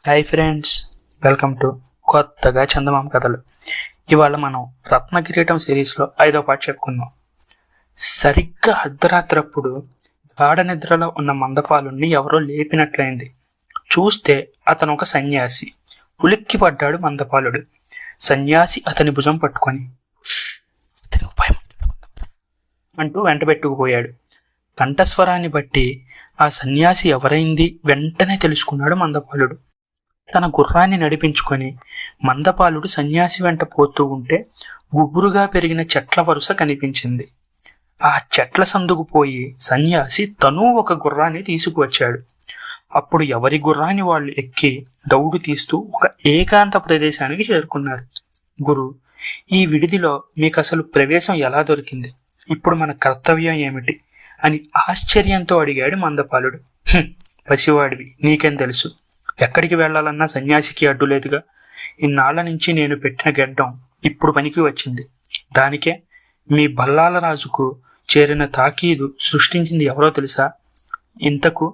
Hi friends, welcome to కొత్తగా చందమామ కథలు. ఇవాళ మనం రత్నకిరీటం సిరీస్లో 5వ పార్ట్ చెప్పుకుందాం. సరిగ్గా అర్ధరాత్రప్పుడు గాఢ నిద్రలో ఉన్న మందపాలుణ్ణి ఎవరో లేపినట్లయింది. చూస్తే అతను ఒక సన్యాసి. ఉలిక్కి పడ్డాడు మందపాలుడు. సన్యాసి అతని భుజం పట్టుకొని అంటూ వెంటబెట్టుకుపోయాడు. కంఠస్వరాన్ని బట్టి ఆ సన్యాసి ఎవరైంది వెంటనే తెలుసుకున్నాడు మందపాలుడు. తన గుర్రాన్ని నడిపించుకొని మందపాలుడు సన్యాసి వెంట పోతూ ఉంటే గుబురుగా పెరిగిన చెట్ల వరుస కనిపించింది. ఆ చెట్ల సందుకు పోయి సన్యాసి తనూ ఒక గుర్రాన్ని తీసుకువచ్చాడు. అప్పుడు ఎవరి గుర్రాన్ని వాళ్ళు ఎక్కి దౌడు తీస్తూ ఒక ఏకాంత ప్రదేశానికి చేరుకున్నారు. గురు, ఈ విడిదిలో మీకు అసలు ప్రవేశం ఎలా దొరికింది? ఇప్పుడు మన కర్తవ్యం ఏమిటి అని ఆశ్చర్యంతో అడిగాడు మందపాలుడు. పసివాడివి, నీకేం తెలుసు? ఎక్కడికి వెళ్లాలన్నా సన్యాసికి అడ్డు లేదుగా. ఇన్నాళ్ల నుంచి నేను పెట్టిన గెడ్డం ఇప్పుడు పనికి వచ్చింది. దానికే మీ బల్లాల రాజుకు చేరిన తాకీదు సృష్టించింది ఎవరో తెలుసా? ఇంతకు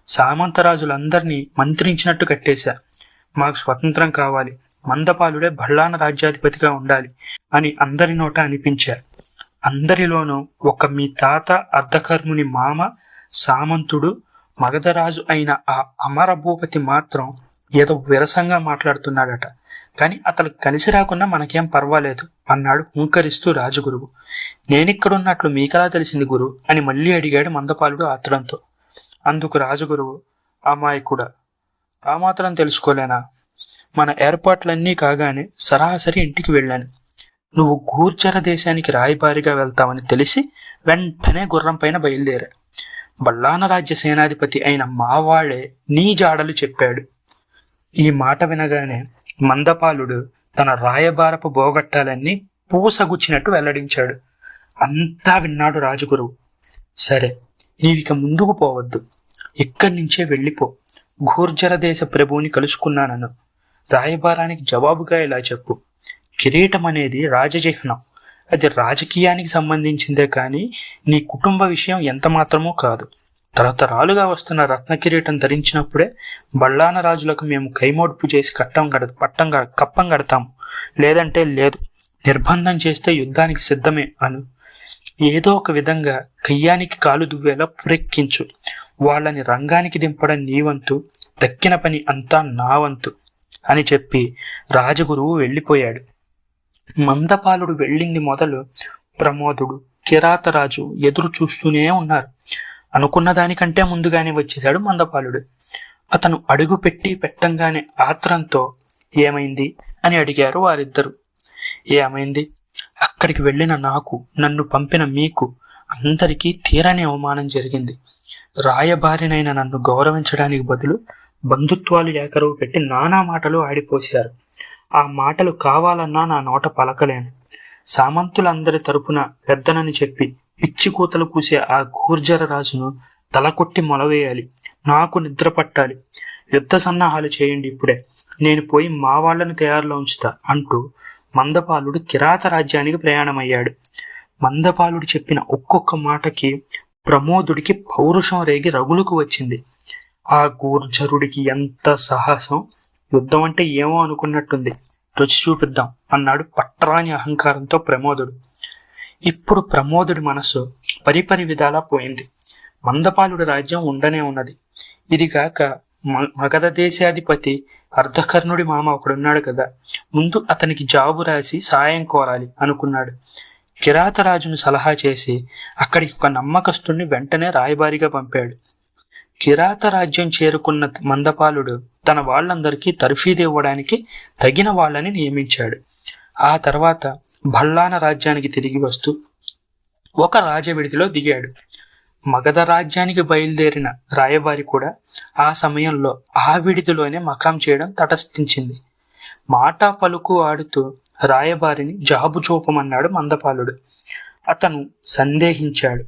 సామంతరాజులందరినీ మంత్రించినట్టు కట్టేశా. మాకు స్వతంత్రం కావాలి, మందపాలుడే బల్లాన రాజ్యాధిపతిగా ఉండాలి అని అందరి నోట అనిపించారు. అందరిలోనూ ఒక మీ తాత అర్ధకర్ముని మామ సామంతుడు మగధరాజు అయిన ఆ అమరభూపతి మాత్రం ఏదో విరసంగా మాట్లాడుతున్నాడట. కానీ అతను కలిసి రాకున్నా మనకేం పర్వాలేదు అన్నాడు హుంకరిస్తూ రాజగురువు. నేనిక్కడున్నట్లు మీకెలా తెలిసింది గురు అని మళ్ళీ అడిగాడు మందపాలుడు ఆత్రంతో. అందుకు రాజగురువు, అమాయకుడా, ఆ మాత్రం తెలుసుకోలేనా? మన ఏర్పాట్లన్నీ కాగానే సరాసరి ఇంటికి వెళ్ళాను. నువ్వు గూర్జర దేశానికి రాయబారిగా వెళ్తావని తెలిసి వెంటనే గుర్రం పైన బయలుదేరా. బల్లాన రాజ్య సేనాధిపతి అయిన మావాళ్లే నీ జాడలు చెప్పాడు. ఈ మాట వినగానే మందపాలుడు తన రాయబారపు బోగట్టాలన్నీ పూసగుచ్చినట్టు వెల్లడించాడు. అంతా విన్నాడు రాజగురువు. సరే, నీవిక ముందుకు పోవద్దు, ఇక్కడి నుంచే వెళ్ళిపో. గూర్జర దేశ ప్రభువుని కలుసుకున్నానను రాయబారానికి జవాబుగా ఇలా చెప్పు. కిరీటం అనేది రాజచిహ్నం. అది రాజకీయానికి సంబంధించిందే కానీ నీ కుటుంబ విషయం ఎంత మాత్రమూ కాదు. తరతరాలుగా వస్తున్న రత్న కిరీటం ధరించినప్పుడే బళ్ళాన రాజులకు మేము కైమోడ్పు చేసి కప్పం కడతాము, లేదంటే లేదు. నిర్బంధం చేస్తే యుద్ధానికి సిద్ధమే అను. ఏదో ఒక విధంగా కయ్యానికి కాలు దువ్వేలా పురెక్కించు. వాళ్ళని రంగానికి దింపడం నీ వంతు, దక్కిన పని అంతా నా వంతు అని చెప్పి రాజగురువు వెళ్ళిపోయాడు. మందపాలుడు వెళ్ళింది మొదలు ప్రమోదుడు, కిరాతరాజు ఎదురు చూస్తూనే ఉన్నారు. అనుకున్న దానికంటే ముందుగానే వచ్చేశాడు మందపాలుడు. అతను అడుగు పెట్టంగానే ఆత్రంతో ఏమైంది అని అడిగారు వారిద్దరు. ఏమైంది? అక్కడికి వెళ్ళిన నాకు, నన్ను పంపిన మీకు అందరికీ తీరని అవమానం జరిగింది. రాయబారినైన నన్ను గౌరవించడానికి బదులు బంధుత్వాలు ఏకరవు పెట్టి నానా మాటలు ఆడిపోశారు. ఆ మాటలు కావాలన్నా నా నోట పలకలేను. సామంతులందరి తరపున పెద్దనని చెప్పి పిచ్చి కూతలు కూసే ఆ గూర్జర రాజును తలకొట్టి మొలవేయాలి. నాకు నిద్ర పట్టాలి. యుద్ధ సన్నాహాలు చేయండి ఇప్పుడే. నేను పోయి మా వాళ్లను తయారులో ఉంచుతా అంటూ మందపాలుడు కిరాత రాజ్యానికి ప్రయాణమయ్యాడు. మందపాలుడు చెప్పిన ఒక్కొక్క మాటకి ప్రమోదుడికి పౌరుషం రేగి రగులుకు వచ్చింది. ఆ గూర్జరుడికి ఎంత సాహసం! యుద్ధం అంటే ఏమో అనుకున్నట్టుంది, రుచి చూపిద్దాం అన్నాడు పట్టరాని అహంకారంతో ప్రమోదుడు. ఇప్పుడు ప్రమోదుడి మనసు పరిపరి విధాలా పోయింది. మందపాలుడి రాజ్యం ఉండనే ఉన్నది. ఇదిగాక మగధ దేశాధిపతి అర్ధకర్ణుడి మామ ఒకడున్నాడు కదా, ముందు అతనికి జాబు రాసి సాయం కోరాలి అనుకున్నాడు. కిరాతరాజును సలహా చేసి అక్కడికి ఒక నమ్మకస్తుడిని వెంటనే రాయబారిగా పంపాడు. కిరాత రాజ్యం చేరుకున్న మందపాలుడు తన వాళ్ళందరికీ తర్ఫీదు ఇవ్వడానికి తగిన వాళ్ళని నియమించాడు. ఆ తర్వాత బళ్ళాన రాజ్యానికి తిరిగి వస్తూ ఒక రాజవిడిదిలో దిగాడు. మగధ రాజ్యానికి బయలుదేరిన రాయబారి కూడా ఆ సమయంలో ఆ విడిదిలోనే మకాం చేయడం తటస్థించింది. మాట పలుకు ఆడుతూ రాయబారిని జాబు చూపమన్నాడు మందపాలుడు. అతను సందేహించాడు.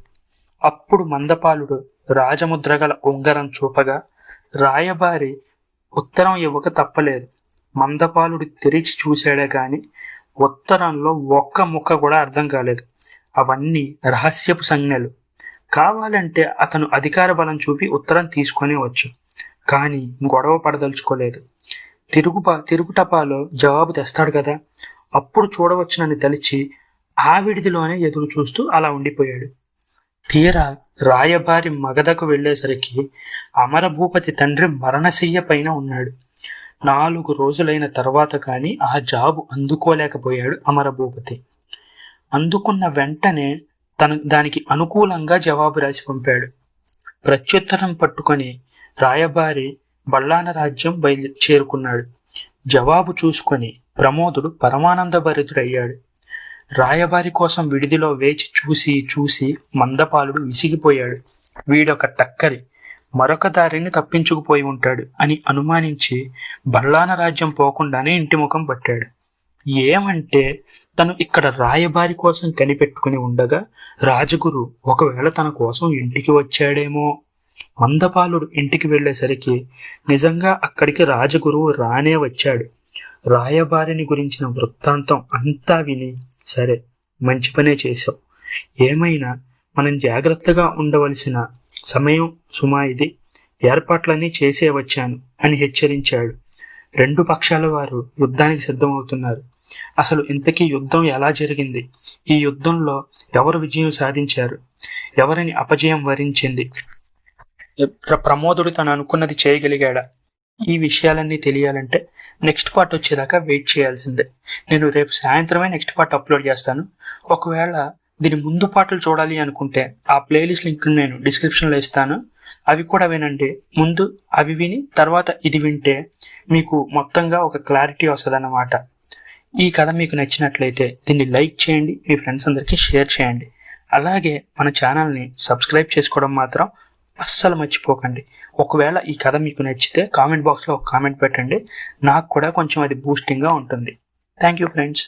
అప్పుడు మందపాలుడు రాజముద్రగల ఉంగరం చూపగా రాయబారి ఉత్తరం ఇవ్వక తప్పలేదు. మందపాలుడు తెరిచి చూశాడే గాని ఉత్తరంలో ఒక్క ముక్క కూడా అర్థం కాలేదు. అవన్నీ రహస్యపు సంజ్ఞలు. కావాలంటే అతను అధికార బలం చూపి ఉత్తరం తీసుకొని వచ్చు. కానీ గొడవ పడదలుచుకోలేదు. తిరుగుటపాలో జవాబు తెస్తాడు కదా, అప్పుడు చూడవచ్చునని తలిచి ఆ విడిదిలోనే ఎదురు చూస్తూ అలా ఉండిపోయాడు. తీరా రాయబారి మగధకు వెళ్లేసరికి అమరభూపతి తండ్రి మరణశయ్య పైన ఉన్నాడు. 4 రోజులైన తర్వాత కానీ ఆ జాబు అందుకోలేకపోయాడు అమరభూపతి. అందుకున్న వెంటనే దానికి అనుకూలంగా జవాబు రాసి పంపాడు. ప్రత్యుత్తరం పట్టుకొని రాయబారి బళ్ళాన రాజ్యం చేరుకున్నాడు. జవాబు చూసుకొని ప్రమోదుడు పరమానందభరితుడయ్యాడు. రాయబారి కోసం విడిదిలో వేచి చూసి మందపాలుడు విసిగిపోయాడు. వీడొక టక్కరి, మరొక దారిని తప్పించుకుపోయి ఉంటాడు అని అనుమానించి బళ్ళాన రాజ్యం పోకుండానే ఇంటి ముఖం పట్టాడు. ఏమంటే తను ఇక్కడ రాయబారి కోసం కనిపెట్టుకుని ఉండగా రాజగురు ఒకవేళ తన కోసం ఇంటికి వచ్చాడేమో. మందపాలుడు ఇంటికి వెళ్లేసరికి నిజంగా అక్కడికి రాజగురువు రానే వచ్చాడు. రాయబారిని గురించిన వృత్తాంతం అంతా విని, సరే మంచి పనే చేశావు, ఏమైనా మనం జాగ్రత్తగా ఉండవలసిన సమయం సుమా ఇది, ఏర్పాట్లన్నీ చేసే వచ్చాను అని హెచ్చరించాడు. 2 పక్షాల వారు యుద్ధానికి సిద్ధమవుతున్నారు. అసలు ఇంతకీ యుద్ధం ఎలా జరిగింది, ఈ యుద్ధంలో ఎవరు విజయం సాధించారు, ఎవరిని అపజయం వరించింది, ప్రమోదుడు తను అనుకున్నది చేయగలిగాడా, ఈ విషయాలన్నీ తెలియాలంటే నెక్స్ట్ పార్ట్ వచ్చేదాకా వెయిట్ చేయాల్సిందే. నేను రేపు సాయంత్రమే నెక్స్ట్ పార్ట్ అప్లోడ్ చేస్తాను. ఒకవేళ దీని ముందు పాటలు చూడాలి అనుకుంటే ఆ ప్లేలిస్ట్ లింక్ నేను డిస్క్రిప్షన్లో ఇస్తాను, అవి కూడా వినండి. ముందు అవి విని తర్వాత ఇది వింటే మీకు మొత్తంగా ఒక క్లారిటీ వస్తుంది అన్నమాట. ఈ కథ మీకు నచ్చినట్లయితే దీన్ని లైక్ చేయండి, మీ ఫ్రెండ్స్ అందరికీ షేర్ చేయండి. అలాగే మన ఛానల్ని సబ్స్క్రైబ్ చేసుకోవడం మాత్రం అస్సలు మర్చిపోకండి. ఒకవేళ ఈ కథ మీకు నచ్చితే కామెంట్ బాక్స్లో ఒక కామెంట్ పెట్టండి, నాకు కూడా కొంచెం అది బూస్టింగ్గా ఉంటుంది. Thank you friends.